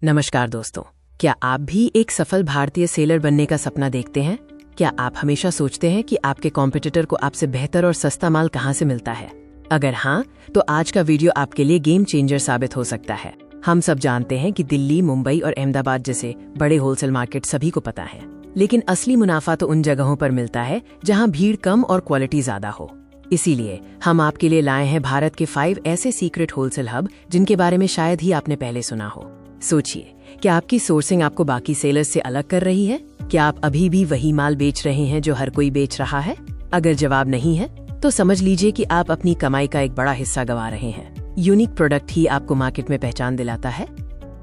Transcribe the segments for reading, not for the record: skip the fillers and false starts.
नमस्कार दोस्तों, क्या आप भी एक सफल भारतीय सेलर बनने का सपना देखते हैं? क्या आप हमेशा सोचते हैं कि आपके कॉम्पिटिटर को आपसे बेहतर और सस्ता माल कहां से मिलता है? अगर हाँ, तो आज का वीडियो आपके लिए गेम चेंजर साबित हो सकता है। हम सब जानते हैं कि दिल्ली, मुंबई और अहमदाबाद जैसे बड़े होलसेल मार्केट सभी को पता है, लेकिन असली मुनाफा तो उन जगहों पर मिलता है जहां भीड़ कम और क्वालिटी ज्यादा हो। इसीलिए हम आपके लिए लाए हैं भारत के 5 ऐसे सीक्रेट होलसेल हब जिनके बारे में शायद ही आपने पहले सुना हो। सोचिए, क्या आपकी सोर्सिंग आपको बाकी सेलर्स से अलग कर रही है? क्या आप अभी भी वही माल बेच रहे हैं जो हर कोई बेच रहा है? अगर जवाब नहीं है, तो समझ लीजिए कि आप अपनी कमाई का एक बड़ा हिस्सा गंवा रहे हैं। यूनिक प्रोडक्ट ही आपको मार्केट में पहचान दिलाता है।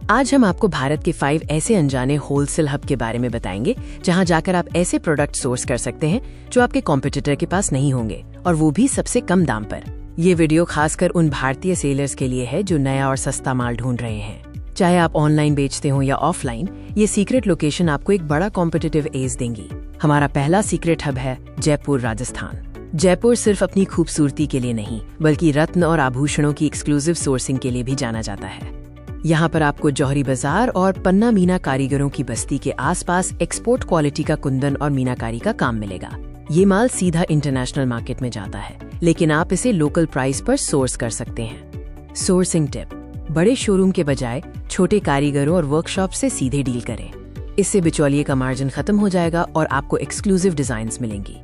आज हम आपको भारत के 5 ऐसे अनजाने होलसेल हब के बारे में बताएंगे जहां जाकर आप ऐसे प्रोडक्ट सोर्स कर सकते हैं जो आपके कॉम्पिटिटर के पास नहीं होंगे, और वो भी सबसे कम दाम पर। ये वीडियो खासकर उन भारतीय सेलर्स के लिए है जो नया और सस्ता माल ढूंढ रहे हैं। चाहे आप ऑनलाइन बेचते हो या ऑफलाइन, ये सीक्रेट लोकेशन आपको एक बड़ा कॉम्पिटिटिव एज देंगी। हमारा पहला सीक्रेट हब है जयपुर, राजस्थान। जयपुर सिर्फ अपनी खूबसूरती के लिए नहीं, बल्कि रत्न और आभूषणों की एक्सक्लूसिव सोर्सिंग के लिए भी जाना जाता है। यहाँ पर आपको जौहरी बाजार और पन्ना मीना कारीगरों की बस्ती के आसपास एक्सपोर्ट क्वालिटी का कुंदन और मीनाकारी का काम मिलेगा। ये माल सीधा इंटरनेशनल मार्केट में जाता है, लेकिन आप इसे लोकल प्राइस पर सोर्स कर सकते हैं। सोर्सिंग टिप: बड़े शोरूम के बजाय छोटे कारीगरों और वर्कशॉप से सीधे डील करें। इससे बिचौलिए का मार्जिन खत्म हो जाएगा और आपको एक्सक्लूसिव डिजाइन्स मिलेंगी।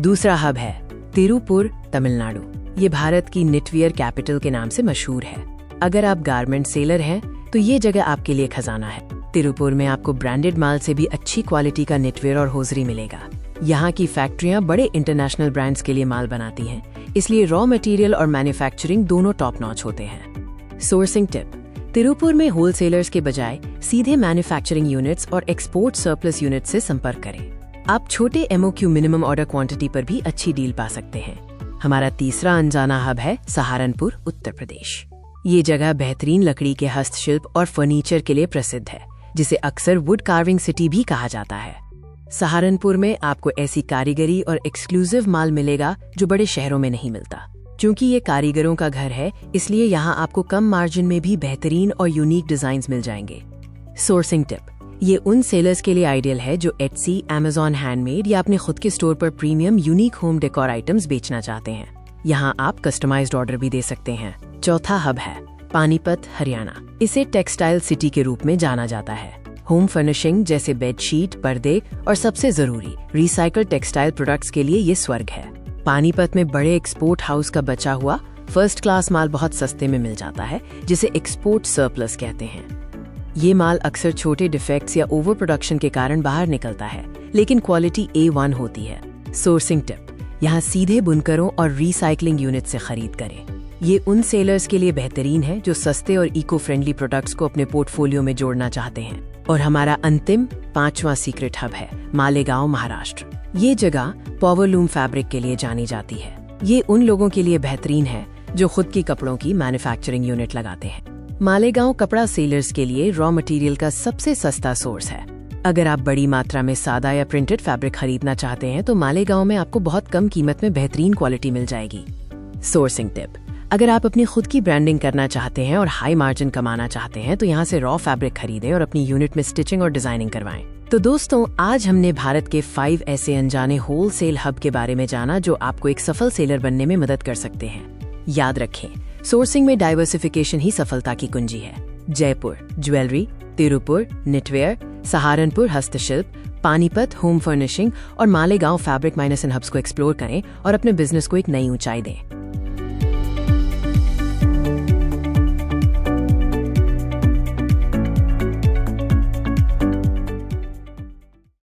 दूसरा हब है तिरुपुर, तमिलनाडु। ये भारत की निटवियर कैपिटल के नाम से मशहूर है। अगर आप गारमेंट सेलर हैं, तो ये जगह आपके लिए खजाना है। तिरुपुर में आपको ब्रांडेड माल से भी अच्छी क्वालिटी का निटवियर और होजरी मिलेगा। यहाँ की फैक्ट्रियाँ बड़े इंटरनेशनल ब्रांड्स के लिए माल बनाती हैं, इसलिए रॉ मटेरियल और मैन्युफैक्चरिंग दोनों टॉप नॉच होते हैं। सोर्सिंग टिप: तिरुपुर में होलसेलर्स के बजाय सीधे मैन्युफैक्चरिंग यूनिट्स और एक्सपोर्ट सरप्लस यूनिट से संपर्क करें। आप छोटे MOQ मिनिमम ऑर्डर क्वांटिटी पर भी अच्छी डील पा सकते हैं। हमारा तीसरा अनजाना हब है सहारनपुर, उत्तर प्रदेश। ये जगह बेहतरीन लकड़ी के हस्तशिल्प और फर्नीचर के लिए प्रसिद्ध है, जिसे अक्सर वुड कार्विंग सिटी भी कहा जाता है। सहारनपुर में आपको ऐसी कारीगरी और एक्सक्लूसिव माल मिलेगा जो बड़े शहरों में नहीं मिलता। क्योंकि ये कारीगरों का घर है, इसलिए यहाँ आपको कम मार्जिन में भी बेहतरीन और यूनिक डिजाइन्स मिल जाएंगे। सोर्सिंग टिप: ये उन सेलर्स के लिए आइडियल है जो एटसी, Amazon हैंडमेड या अपने खुद के स्टोर पर premium unique home decor items बेचना चाहते हैं। यहाँ आप कस्टमाइज्ड ऑर्डर भी दे सकते हैं। चौथा हब है पानीपत, हरियाणा। इसे टेक्सटाइल सिटी के रूप में जाना जाता है। होम फर्निशिंग जैसे बेडशीट, पर्दे और सबसे जरूरी रिसाइकल टेक्सटाइल प्रोडक्ट्स के लिए ये स्वर्ग है। पानीपत में बड़े एक्सपोर्ट हाउस का बचा हुआ फर्स्ट क्लास माल बहुत सस्ते में मिल जाता है, जिसे एक्सपोर्ट सरप्लस कहते हैं। ये माल अक्सर छोटे डिफेक्ट्स या ओवर प्रोडक्शन के कारण बाहर निकलता है, लेकिन क्वालिटी A1 होती है। सोर्सिंग टिप: यहाँ सीधे बुनकरों और रिसाइकलिंग यूनिट से खरीद करें। ये उन सेलर्स के लिए बेहतरीन है जो सस्ते और इको फ्रेंडली प्रोडक्ट्स को अपने पोर्टफोलियो में जोड़ना चाहते हैं। और हमारा अंतिम 5वां सीक्रेट हब है मालेगांव, महाराष्ट्र। ये जगह पॉवरलूम फैब्रिक के लिए जानी जाती है। ये उन लोगों के लिए बेहतरीन है जो खुद की कपड़ों की मैन्युफैक्चरिंग यूनिट लगाते हैं। मालेगांव कपड़ा सेलर्स के लिए रॉ मटेरियल का सबसे सस्ता सोर्स है। अगर आप बड़ी मात्रा में सादा या प्रिंटेड फैब्रिक खरीदना चाहते हैं, तो मालेगांव में आपको बहुत कम कीमत में बेहतरीन क्वालिटी मिल जाएगी। सोर्सिंग टिप: अगर आप अपनी खुद की ब्रांडिंग करना चाहते हैं और हाई मार्जिन कमाना चाहते हैं, तो यहाँ से रॉ फैब्रिक खरीदें और अपनी यूनिट में स्टिचिंग और डिजाइनिंग करवाएं। तो दोस्तों, आज हमने भारत के 5 ऐसे अनजाने होलसेल हब के बारे में जाना जो आपको एक सफल सेलर बनने में मदद कर सकते हैं। याद रखें, सोर्सिंग में डाइवर्सिफिकेशन ही सफलता की कुंजी है। जयपुर ज्वेलरी, तिरुपुर निटवेयर, सहारनपुर हस्तशिल्प, पानीपत होम फर्निशिंग और Malegaon fabric mines and hubs को एक्सप्लोर करें और अपने बिजनेस को एक नई ऊंचाई दें।